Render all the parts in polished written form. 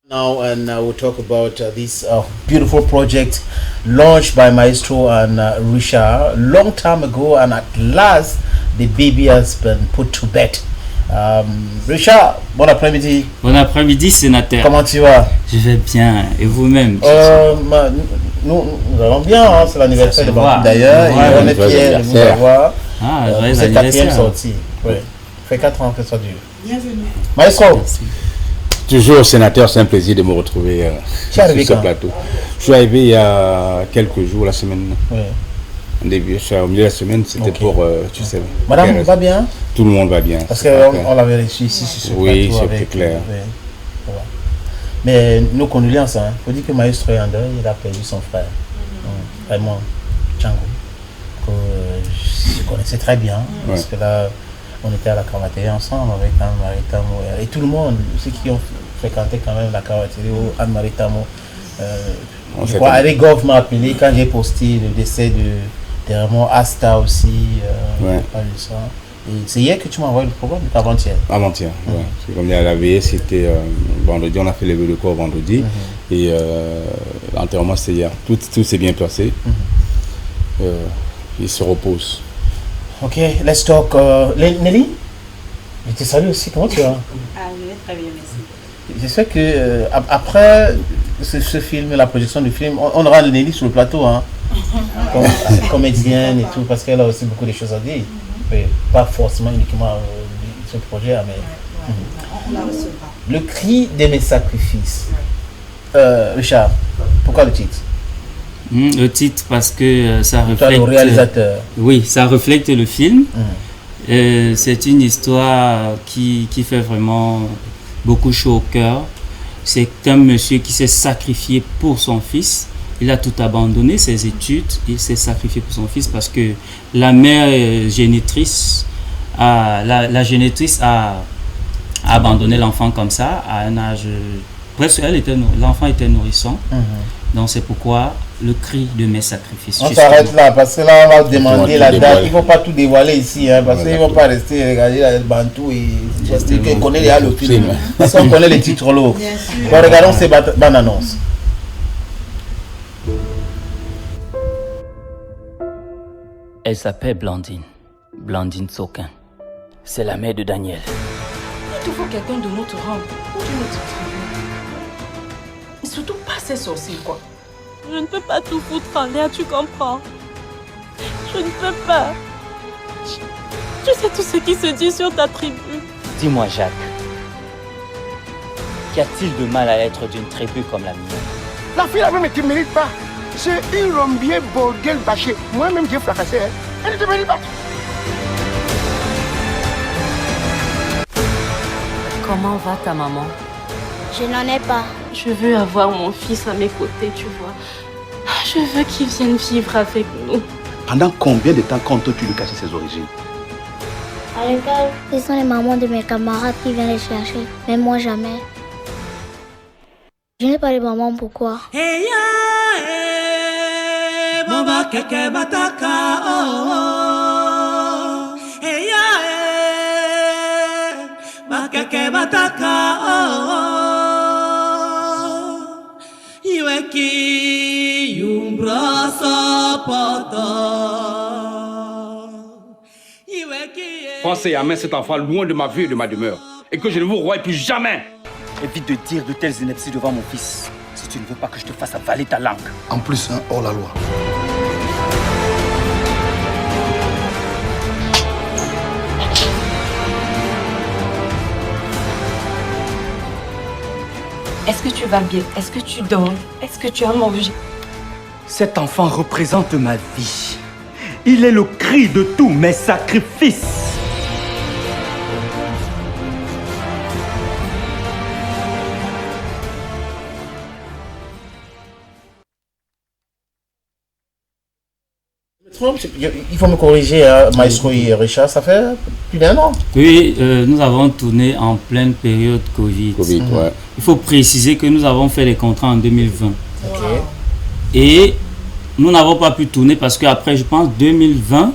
Now and we'll talk about this beautiful project launched by Maestro and Richard long time ago, and at last the baby has been put to bed. Richard, bon après-midi. Bon après-midi, sénateur. Comment tu vas? Je vais bien. Et vous-même? Nous allons bien, hein? C'est l'anniversaire de Bantou d'ailleurs, et on est fiers de vous avoir. Vous êtes quatrième sortie. Oui. Ça fait 4 ans que ça dure. Bienvenue. Maestro. Merci. Toujours sénateur, c'est un plaisir de me retrouver sur ce plateau. Je suis arrivé il y a quelques jours, la semaine. Oui. Début, au milieu de la semaine, c'était pour, tu sais. Madame va bien? Tout le monde va bien. Parce qu'on l'avait reçu ici sur ce plateau. Oui, c'était clair. Oui. Voilà. Mais nos condoléances, il faut dire que Maestro est en deuil, il a perdu son frère. Vraiment, Django. Que je connaissais très bien, parce que là, on était à la cavaterie ensemble avec Anne Maritamo et tout le monde, ceux qui ont fréquenté quand même la cavaterie où Anne Maritamo. Je crois Arigov m'a appelé quand j'ai posté le décès de Raymond Asta aussi. Et c'est hier que tu m'as envoyé le programme, avant-hier. Avant-hier, oui. Comme la veillée, c'était vendredi, on a fait lever le corps vendredi. Et l'enterrement, c'était hier. Tout s'est bien passé. Il se repose. Ok, let's talk. Nelly, je te salue aussi, comment tu vas? Je vais très bien, merci. J'espère que après ce film, la projection du film, on aura Nelly sur le plateau, hein, comme comédienne et tout, parce qu'elle a aussi beaucoup de choses à dire. Mais pas forcément uniquement ce projet, mais on la recevra. Le cri de mes sacrifices. Richard, pourquoi le titre? Le titre parce que ça reflète. Le réalisateur. Oui, ça reflète le film. C'est une histoire qui fait vraiment beaucoup chaud au cœur. C'est un monsieur qui s'est sacrifié pour son fils. Il a tout abandonné, ses études. Il s'est sacrifié pour son fils parce que la mère génitrice, la génitrice a abandonné l'enfant comme ça à un âge. Presque, l'enfant était nourrisson. Donc c'est pourquoi le cri de mes sacrifices. On s'arrête là parce que là on va demander la date. Il ne faut pas tout dévoiler ici, hein, parce qu'ils ne vont pas rester regarder la Bantou et qu'on connaît déjà le film. Parce qu'on connaît les titres lourds. Bon, regardons ces bandes annonces. Elle s'appelle Blandine. Blandine Soquin. C'est la mère de Daniel. Il te faut quelqu'un de notre rang ou de notre famille. Et surtout pas ces sorciers, quoi. Je ne peux pas tout foutre en l'air, tu comprends? Je ne peux pas. Tu sais tout ce qui se dit sur ta tribu. Dis-moi, Jacques. Qu'y a-t-il de mal à être d'une tribu comme la mienne? La fille là-même ne te mérite pas. C'est une rombier bordel bâché. Moi-même j'ai fracassé. Elle ne te mérite pas. Comment va ta maman? Je n'en ai pas. Je veux avoir mon fils à mes côtés, tu vois. Je veux qu'il vienne vivre avec nous. Pendant combien de temps comptes-tu lui cacher ses origines? À l'école, ce sont les mamans de mes camarades qui viennent les chercher. Mais moi, jamais. Je n'ai pas de maman, pourquoi? Pensez à mettre cet enfant loin de ma vue et de ma demeure, et que je ne vous revoie plus jamais. Évite de dire de telles inepties devant mon fils, si tu ne veux pas que je te fasse avaler ta langue. En plus, hein, hors la loi. Est-ce que tu vas bien? Est-ce que tu dors? Est-ce que tu as mangé? Cet enfant représente ma vie. Il est le cri de tous mes sacrifices. Il faut me corriger, Maestro et Richard, ça fait plus d'un an. Oui, nous avons tourné en pleine période Covid. Ouais. Il faut préciser que nous avons fait les contrats en 2020. Okay. Et nous n'avons pas pu tourner parce qu'après, je pense, 2020,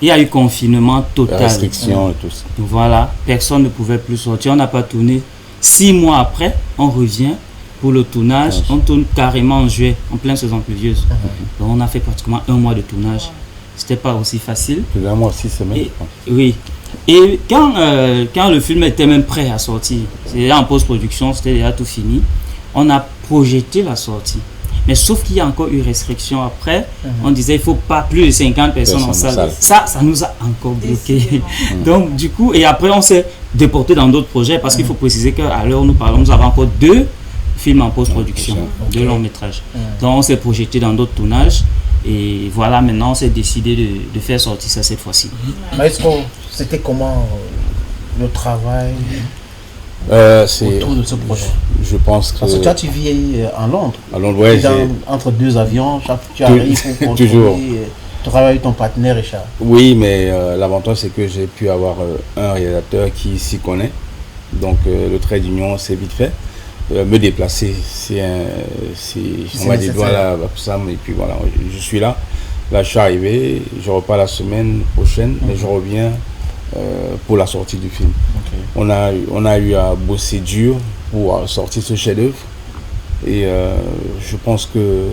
il y a eu confinement total. Restriction et tout ça. Voilà, personne ne pouvait plus sortir. On n'a pas tourné. 6 mois après, on revient pour le tournage. On tourne carrément en juillet, en pleine saison pluvieuse. Donc on a fait pratiquement 1 mois de tournage. C'était pas aussi facile. Plus d'un mois, 6 semaines. Oui. Et quand le film était même prêt à sortir, c'était déjà en post-production, c'était déjà tout fini, on a projeté la sortie. Mais sauf qu'il y a encore eu restriction après. On disait il faut pas plus de 50 personnes en salle. Ça nous a encore bloqué. Donc du coup, et après on s'est déporté dans d'autres projets parce qu'il faut préciser qu'à l'heure où nous parlons, nous avons encore 2 films en post-production, 2 longs métrages. Donc on s'est projeté dans d'autres tournages. Et voilà, maintenant on s'est décidé de faire sortir ça cette fois-ci. Maestro, c'était comment le travail autour de ce projet? Je pense que... Parce que toi tu vis en Londres. À Londres, ouais. Entre 2 avions, tu arrives pour travailler ton partenaire Richard. Oui, mais l'avantage c'est que j'ai pu avoir un réalisateur qui s'y connaît. Donc le trait d'union c'est vite fait. Me déplacer, on va dire voilà, Sam, et puis voilà, je suis là. Là, je suis arrivé, je repars la semaine prochaine, et je reviens pour la sortie du film. On a eu à bosser dur pour sortir ce chef-d'œuvre, et je pense que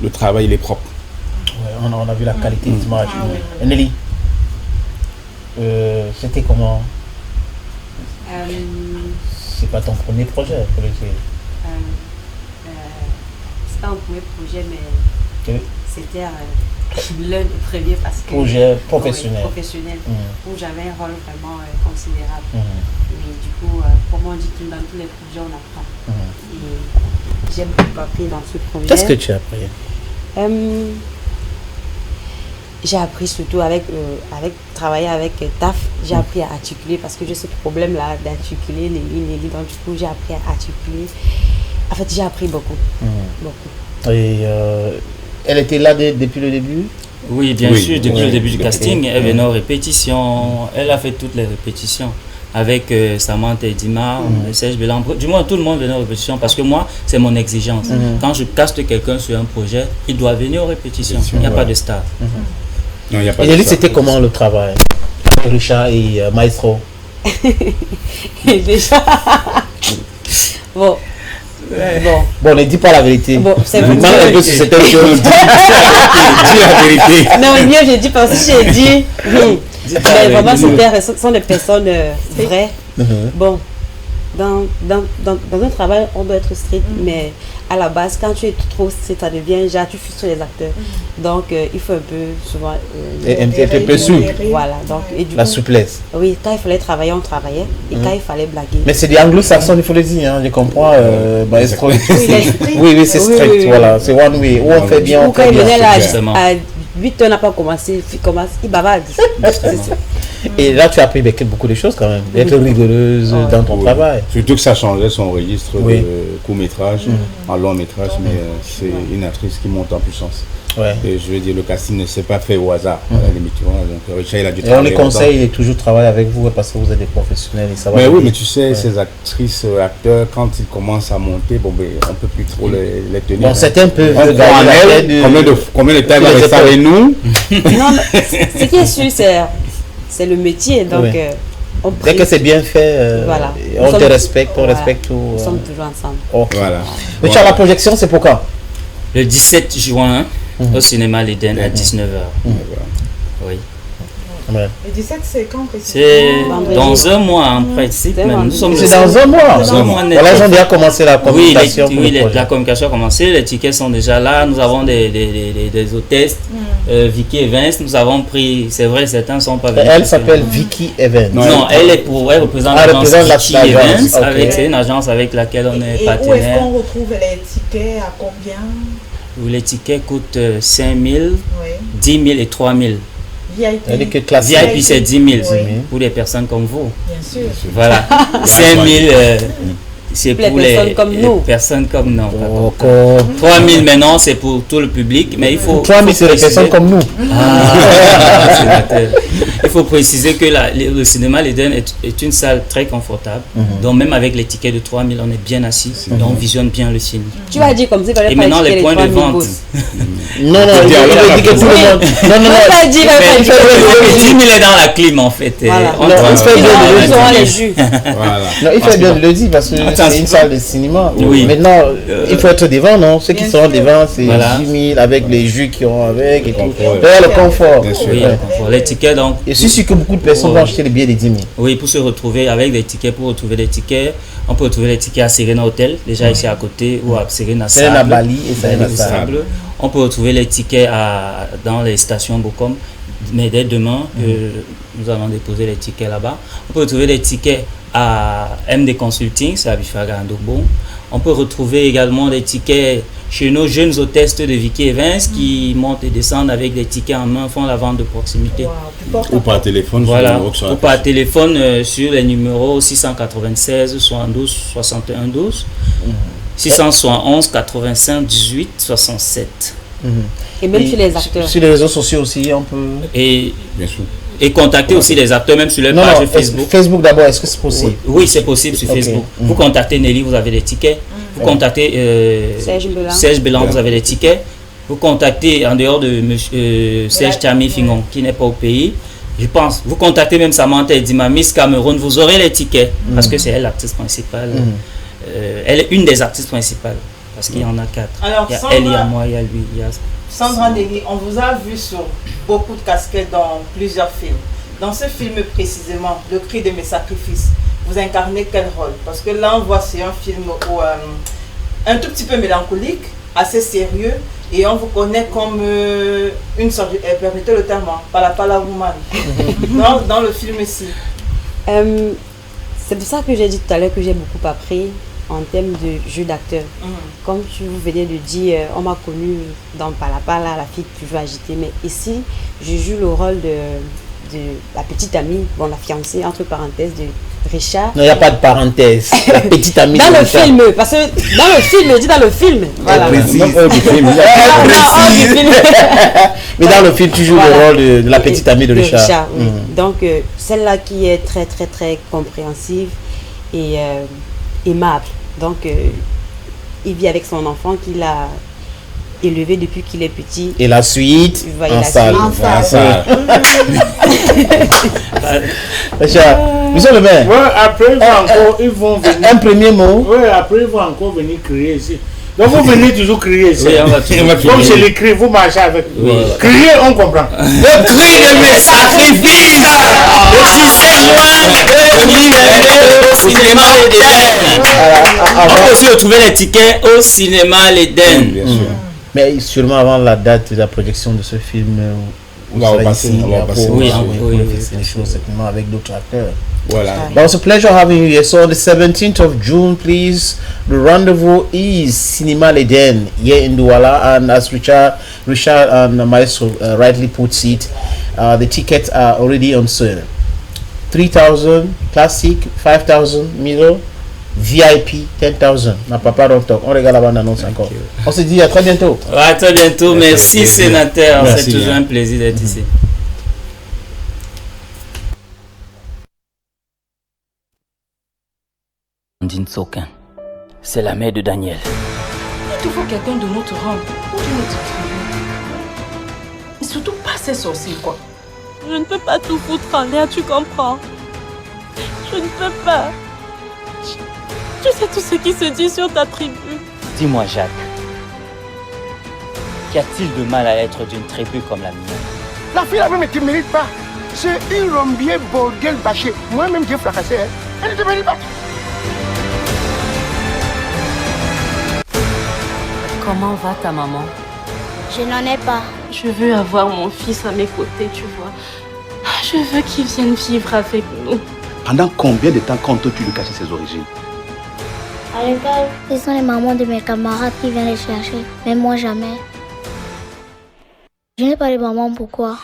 le travail il est propre. Ouais, on a vu la qualité d'image. Nelly, c'était comment? C'est pas ton premier projet, pour le dire. C'est pas un premier projet, mais c'était l'un des premiers parce que... Projet professionnel. Professionnel, où j'avais un rôle vraiment considérable. Mais du coup, comme on dit, dans tous les projets, on apprend. Et j'aime beaucoup apprendre dans ce projet. Qu'est-ce que tu as appris? J'ai appris surtout avec travailler avec TAF, j'ai appris à articuler parce que j'ai ce problème-là d'articuler les lignes. Donc du coup, j'ai appris à articuler. En fait, j'ai appris beaucoup. Beaucoup. Et elle était là depuis le début? Oui, bien sûr, depuis le début du casting. Elle venait aux répétitions. Elle a fait toutes les répétitions avec Samantha et Dima, Serge Bélan. Du moins, tout le monde venait aux répétitions parce que moi, c'est mon exigence. Quand je caste quelqu'un sur un projet, il doit venir aux répétitions. Il n'y a pas de star. Non, et Nelly, c'était comment le travail avec Richard et Maestro? Déjà. Bon, ne dis pas la vérité. Bon, c'est vous. Dis la vérité. Non, mais mieux, j'ai dit parce que j'ai dit. Mais vraiment, ce sont des personnes vraies. Bon, dans un travail, on doit être strict, mais à la base, quand tu es trop strict, ça devient genre, tu frustres les acteurs. Donc, il faut un peu souvent. Un peu souple. Voilà. Donc, et du la coup, souplesse. Oui, quand il fallait travailler, on travaillait. Et quand il fallait blaguer. Mais c'est des anglo-saxons, il faut le dire. Hein, je comprends. Maestro. Oui, c'est strict. Oui. Voilà. C'est one way. Où on fait bien, on fait bien. Quand il venait là, à 8 heures, n'a pas commencé. Il bavarde. Et là, tu as appris beaucoup de choses quand même, d'être rigoureuse dans ton travail. Surtout que ça changeait son registre de court-métrage en long-métrage, mais c'est une actrice qui monte en puissance. Et je veux dire, le casting ne s'est pas fait au hasard, à la limite. Donc Richard, il a dû travailler. Et on les conseille de toujours travailler avec vous parce que vous êtes des professionnels. Et ça va mais oui, mais tu sais, ces actrices, acteurs, quand ils commencent à monter, on ne peut plus trop les tenir. Bon, certains peuvent combien de temps il va rester avec nous? Non, ce qui est sûr, c'est le métier, donc dès que c'est bien fait, voilà. on te respecte, on respecte tout. Nous sommes toujours ensemble. Okay. Voilà. La projection, c'est pour quand? Le 17 juin au cinéma L'Éden à 19h. Oui. Le 17, c'est quand précisément? C'est dans un mois en principe. C'est dans un mois. Voilà, ils ont déjà commencé la communication. Oui, la communication a commencé. Les tickets sont déjà là. Nous avons des hôtesses. Vicky Evans, nous avons pris. C'est vrai, certains ne sont pas venus. Elle s'appelle Vicky Evans. Non, elle représente l'agence Vicky Evans. C'est une agence avec laquelle on est partenaire. Où est-ce qu'on retrouve les tickets? À combien? Les tickets coûtent 5 000, 10 000 et 3 000. VIP c'est 10 000 pour les personnes comme vous. Bien sûr. Voilà. 5 000 c'est pour les personnes comme nous. 3 000 maintenant c'est pour tout le public, mais il faut. 3 000 c'est les personnes comme nous. Il faut préciser que le cinéma L'Éden est une salle très confortable. Donc même avec les tickets de 3 000 on est bien assis. Donc on visionne bien le film. Tu vas dire comme ça. Et maintenant les points de vente. Non, il dit que tout le monde. Non. 10 000 est dans la clim en fait. Voilà. Il fait bien de le dire parce que c'est une salle de cinéma. Oui. Maintenant, il faut être devant, non? Ceux qui Bien sont sûr. devant, c'est Voilà. 10 000 avec les jus qu'ils ont avec et tout. confort. Le confort. Bien sûr. Oui, le confort. Les tickets, donc. Et je suis sûr que beaucoup de personnes vont acheter les billets des 10 000. Oui, pour se retrouver avec des tickets, pour retrouver des tickets, on peut retrouver les tickets à Serena Hotel, déjà ici à côté, ou à Serena Serena Sable. Bali et Serena Sable. On peut retrouver les tickets dans les stations Bocom. Mais dès demain, nous allons déposer les tickets là-bas. On peut retrouver les tickets à MD Consulting, c'est à Bifaga Ndogbo. On peut retrouver également des tickets chez nos jeunes hôtesses de Vicky Evans qui montent et descendent avec des tickets en main, font la vente de proximité. Ou par téléphone. Voilà, sur ou par téléphone sur les numéros 696 72 61 12, 671 85 18 67. Et même sur les acteurs. Sur les réseaux sociaux aussi, on peut... Et, bien sûr. Et contacter aussi les acteurs, même sur leur Non, page non, Facebook. Facebook d'abord, est-ce que c'est possible? Oui, c'est possible sur Facebook. Vous contactez Nelly, vous avez des tickets. Vous contactez Serge Bélan, vous avez des tickets. Vous contactez, en dehors de Serge Tchami Fingon, qui n'est pas au pays, je pense, vous contactez même Samantha Edima, Miss Cameroun, vous aurez les tickets, parce que c'est elle l'artiste principale. Elle est une des artistes principales, parce qu'il y en a 4. Alors, il y a Sandra, elle, il y a moi, il y a lui, il y a... Sandra Nelly, on vous a vu sur beaucoup de casquettes dans plusieurs films. Dans ce film précisément, Le cri de mes sacrifices, vous incarnez quel rôle? Parce que là, on voit c'est un film un tout petit peu mélancolique, assez sérieux, et on vous connaît comme une sorte de, permettez le terme, pala woman, dans le film ici. C'est pour ça que j'ai dit tout à l'heure que j'ai beaucoup appris en termes de jeu d'acteur. Comme vous venez de dire, on m'a connue dans Palapala, la fille qui veut agiter, mais ici, je joue le rôle de la petite amie, bon, la fiancée, entre parenthèses, de Richard. Non, il n'y a pas de parenthèse. La petite amie dans de le Richard. film, parce que dans le film, je dis dans le film. Voilà. Mais dans le film, tu joues le rôle de la petite amie de Richard. Oui. Donc, celle-là qui est très, très, très compréhensive et aimable. Donc, il vit avec son enfant qu'il a élevé depuis qu'il est petit. Et la suite, en salle. Monsieur le maire. Ouais, après, ils vont venir. Un premier mot. Oui, après, ils vont encore venir crier ici. Donc, vous venez toujours crier ici. Oui, comme c'est les cris, vous marchez avec. Oui. Crier, on comprend. Le cri de mes sacrifices. Au cinéma l'Éden. On peut aussi retrouver les tickets au cinéma l'Éden. Bien sûr. Mais sûrement avant la date de la projection de ce film, on va passer. Oui, les choses certainement avec d'autres acteurs. Voilà. But it's a pleasure having you here. So on the 17th of June, please, the rendezvous is Cinema L'Eden here in Douala, and as Richard and Maestro rightly puts it, the tickets are already on sale. 3,000 classic, 5,000 middle, VIP 10,000. N'a pas longtemps. On regarde la bande-annonce encore. On se dit à très bientôt. À très bientôt. Merci, sénateur. C'est toujours un plaisir d'être ici. Amandine Sokin, c'est la mère de Daniel. Il te faut quelqu'un de notre rang ou de notre tribu. Et surtout pas ces sorciers, quoi. Je ne peux pas tout foutre en l'air, tu comprends? Je ne peux pas. Tu sais tout ce qui se dit sur ta tribu. Dis-moi, Jacques, qu'y a-t-il de mal à être d'une tribu comme la mienne? La fille là-même ne te mérite pas. C'est une rombier bordel bâché. Moi-même, j'ai fracassé. Elle ne te mérite pas. Comment va ta maman? Je n'en ai pas. Je veux avoir mon fils à mes côtés, tu vois. Je veux qu'il vienne vivre avec nous. Pendant combien de temps comptes-tu lui cacher ses origines? À l'école, ce sont les mamans de mes camarades qui viennent les chercher. Mais moi, jamais. Je n'ai pas de maman, pourquoi?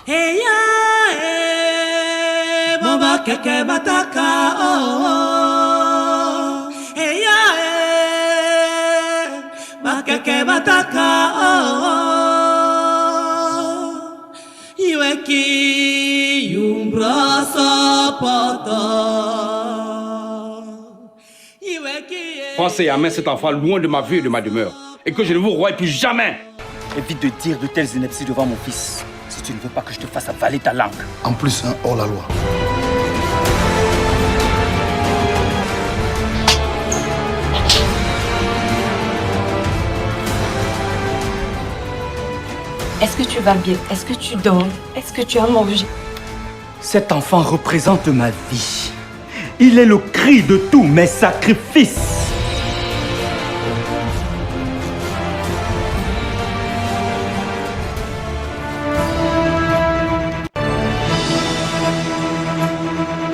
Pensez à mettre cet enfant loin de ma vue et de ma demeure, et que je ne vous revoie plus jamais. Évite de dire de telles inepties devant mon fils, si tu ne veux pas que je te fasse avaler ta langue. En plus, hors la loi. Est-ce que tu vas bien? Est-ce que tu dors? Est-ce que tu as mangé? Cet enfant représente ma vie. Il est le cri de tous mes sacrifices.